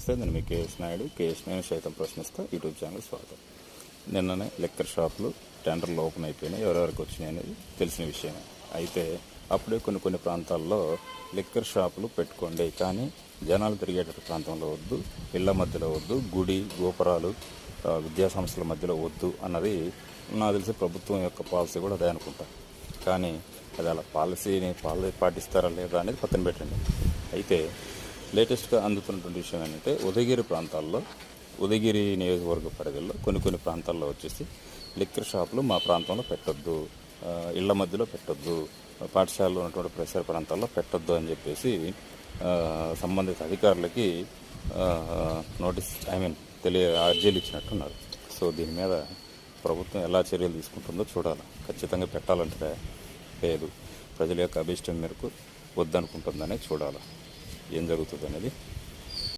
నమస్తే, నేను మీ కేఎస్ నాయుడు. నేను సైతం ప్రశ్నిస్తా యూట్యూబ్ ఛానల్ స్వాగతం. నిన్ననే లిక్కర్ షాపులు టెండర్లు ఓపెన్ అయిపోయినాయి. ఎవరెవరికి వచ్చినాయి అనేది తెలిసిన విషయమే. అయితే అప్పుడే కొన్ని ప్రాంతాల్లో లిక్కర్ షాపులు పెట్టుకోండి, కానీ జనాలు తిరిగేట ప్రాంతంలో వద్దు, ఇళ్ల మధ్యలో వద్దు, గుడి గోపురాలు విద్యాసంస్థల మధ్యలో వద్దు అన్నది నాకు తెలిసి ప్రభుత్వం యొక్క పాలసీ కూడా అదే అనుకుంటా. కానీ అది అలా పాలసీని పాటిస్తారా లేదా అనేది పక్కన పెట్టండి. అయితే లేటెస్ట్గా అందుతున్నటువంటి విషయం ఏంటంటే, ఉదయగిరి ప్రాంతాల్లో, ఉదయగిరి నియోజకవర్గ పరిధిలో కొన్ని ప్రాంతాల్లో వచ్చేసి లిక్కర్ షాపులు మా ప్రాంతంలో పెట్టొద్దు, ఇళ్ల మధ్యలో పెట్టొద్దు, పాఠశాలలో ఉన్నటువంటి పరిసర ప్రాంతాల్లో పెట్టొద్దు అని చెప్పేసి సంబంధిత అధికారులకి నోటీస్ అర్జీలు ఇచ్చినట్టున్నారు. సో దీని మీద ప్రభుత్వం ఎలా చర్యలు తీసుకుంటుందో చూడాలి. ఖచ్చితంగా పెట్టాలంటే లేదు, ప్రజల యొక్క అభిష్టం మేరకు వద్దనుకుంటుందనే చూడాలి. ఏం జరుగుతుంది అనేది